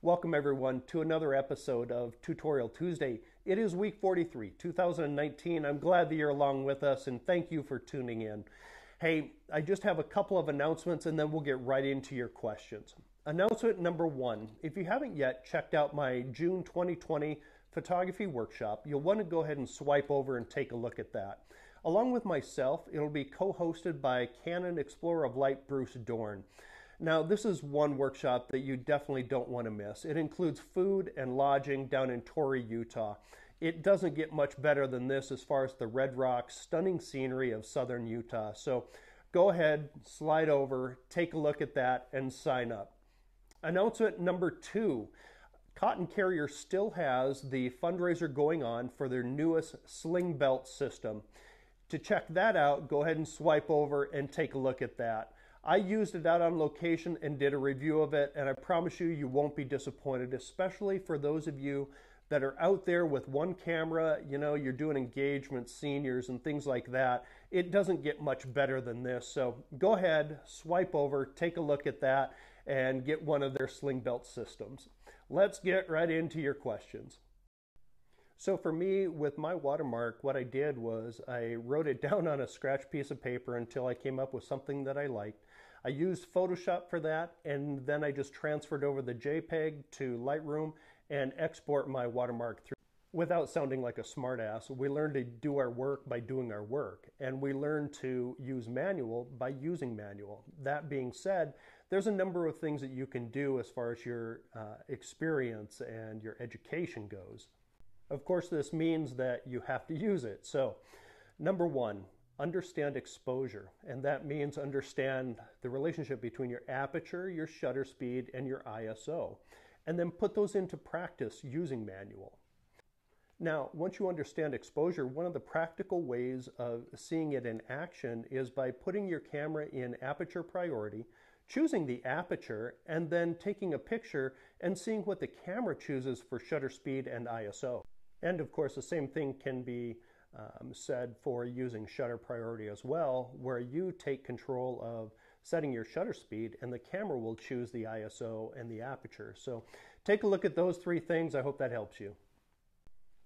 Welcome everyone to another episode of Tutorial Tuesday. It is week 43, 2019. I'm glad that you're along with us and thank you for tuning in. Hey, I just have a couple of announcements and then we'll get right into your questions. Announcement number one, if you haven't yet checked out my June 2020 photography workshop, you'll want to go ahead and swipe over and take a look at that. Along with myself, it'll be co-hosted by Canon Explorer of Light Bruce Dorn. Now, this is one workshop that you definitely don't want to miss. It includes food and lodging down in Torrey, Utah. It doesn't get much better than this as far as the red rocks, stunning scenery of southern Utah. So go ahead, slide over, take a look at that, and sign up. Announcement number two. Cotton Carrier still has the fundraiser going on for their newest sling belt system. To check that out, go ahead and swipe over and take a look at that. I used it out on location and did a review of it, and I promise you, you won't be disappointed, especially for those of you that are out there with one camera, you're doing engagements, seniors, and things like that. It doesn't get much better than this. So go ahead, swipe over, take a look at that, and get one of their sling belt systems. Let's get right into your questions. So for me, with my watermark, what I did was I wrote it down on a scratch piece of paper until I came up with something that I liked. I used Photoshop for that, and then I just transferred over the JPEG to Lightroom and export my watermark through. Without sounding like a smartass, we learn to do our work by doing our work, and we learn to use manual by using manual. That being said, there's a number of things that you can do as far as your experience and your education goes. Of course, this means that you have to use it. So, number one, understand exposure. And that means understand the relationship between your aperture, your shutter speed, and your ISO. And then put those into practice using manual. Now, once you understand exposure, one of the practical ways of seeing it in action is by putting your camera in aperture priority, choosing the aperture, and then taking a picture and seeing what the camera chooses for shutter speed and ISO. And of course, the same thing can be said for using shutter priority as well, where you take control of setting your shutter speed and the camera will choose the ISO and the aperture. So take a look at those three things. I hope that helps you.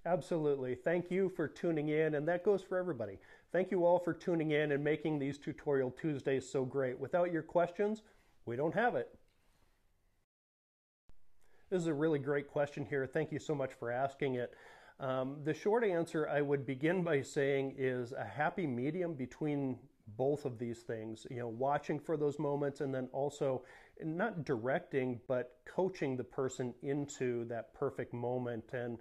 Absolutely. Thank you for tuning in, and that goes for everybody. Thank you all for tuning in and making these Tutorial Tuesdays so great. Without your questions, we don't have it. This is a really great question here. Thank you so much for asking it. The short answer I would begin by saying is a happy medium between both of these things, watching for those moments and then also not directing, but coaching the person into that perfect moment and,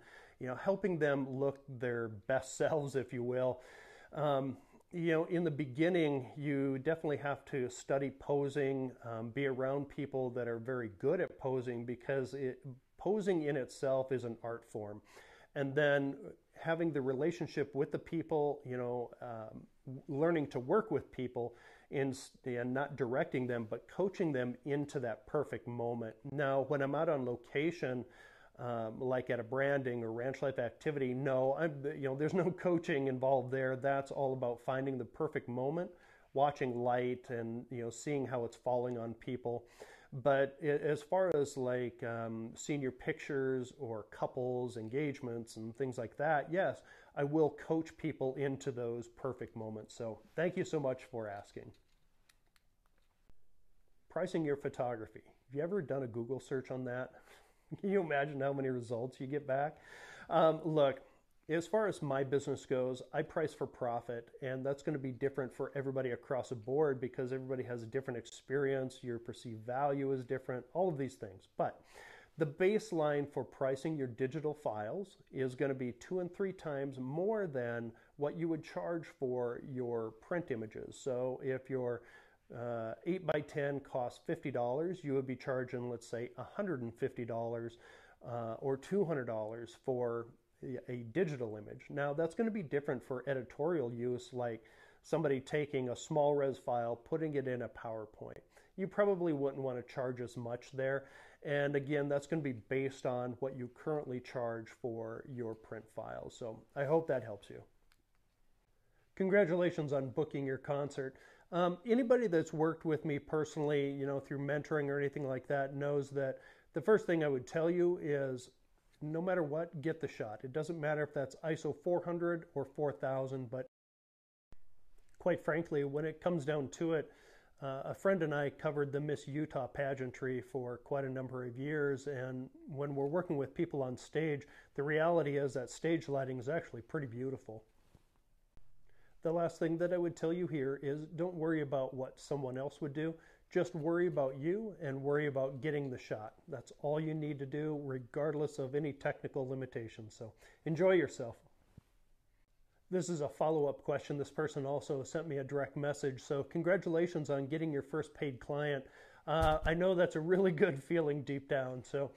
helping them look their best selves, if you will. In the beginning, you definitely have to study posing, be around people that are very good at posing because posing in itself is an art form. And then having the relationship with the people, learning to work with people and not directing them, but coaching them into that perfect moment. Now, when I'm out on location, like at a branding or ranch life activity, no, there's no coaching involved there. That's all about finding the perfect moment, watching light and, seeing how it's falling on people. But as far as like senior pictures or couples, engagements and things like that, yes, I will coach people into those perfect moments. So thank you so much for asking. Pricing your photography. Have you ever done a Google search on that? Can you imagine how many results you get back? Look, as far as my business goes, I price for profit, and that's going to be different for everybody across the board because everybody has a different experience, your perceived value is different, all of these things. But the baseline for pricing your digital files is going to be 2 and 3 times more than what you would charge for your print images. So if your 8 by 10 costs $50, you would be charging, let's say, $150 or $200 for a digital image. Now that's going to be different for editorial use, like somebody taking a small res file, putting it in a PowerPoint. You probably wouldn't want to charge as much there. And again, that's going to be based on what you currently charge for your print files. So I hope that helps you. Congratulations on booking your concert. Anybody that's worked with me personally, through mentoring or anything like that knows that The first thing I would tell you is no matter what, get the shot. It doesn't matter if that's ISO 400 or 4000, but quite frankly, when it comes down to it, a friend and I covered the Miss Utah pageantry for quite a number of years, and when we're working with people on stage, the reality is that stage lighting is actually pretty beautiful. The last thing that I would tell you here is don't worry about what someone else would do. Just worry about you and worry about getting the shot. That's all you need to do, regardless of any technical limitations. So enjoy yourself. This is a follow-up question. This person also sent me a direct message. So congratulations on getting your first paid client. I know that's a really good feeling deep down. So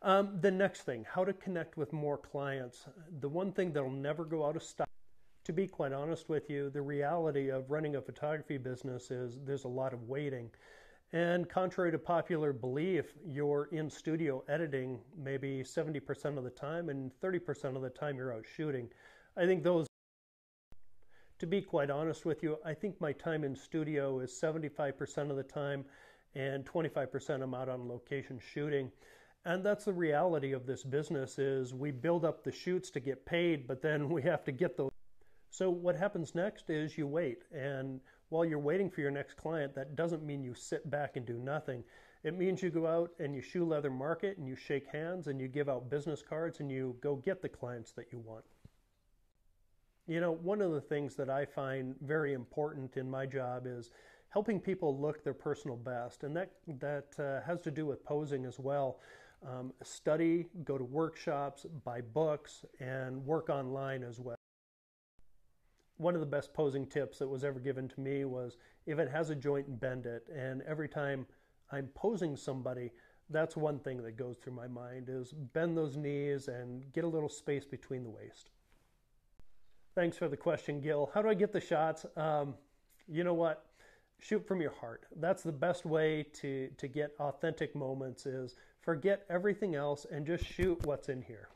the next thing, how to connect with more clients. The one thing that'll never go out of style, to be quite honest with you, the reality of running a photography business is there's a lot of waiting. And contrary to popular belief, you're in studio editing maybe 70% of the time and 30% of the time you're out shooting. I think those, to be quite honest with you, I think my time in studio is 75% of the time and 25% I'm out on location shooting. And that's the reality of this business is we build up the shoots to get paid, but then we have to get those. So what happens next is you wait, and while you're waiting for your next client, that doesn't mean you sit back and do nothing. It means you go out and you shoe leather market and you shake hands and you give out business cards and you go get the clients that you want. You know, one of the things that I find very important in my job is helping people look their personal best, and that has to do with posing as well. Study, go to workshops, buy books, and work online as well. One of the best posing tips that was ever given to me was if it has a joint, bend it. And every time I'm posing somebody, that's one thing that goes through my mind is bend those knees and get a little space between the waist. Thanks for the question, Gil. How do I get the shots? You know what? Shoot from your heart. That's the best way to get authentic moments is forget everything else and just shoot what's in here.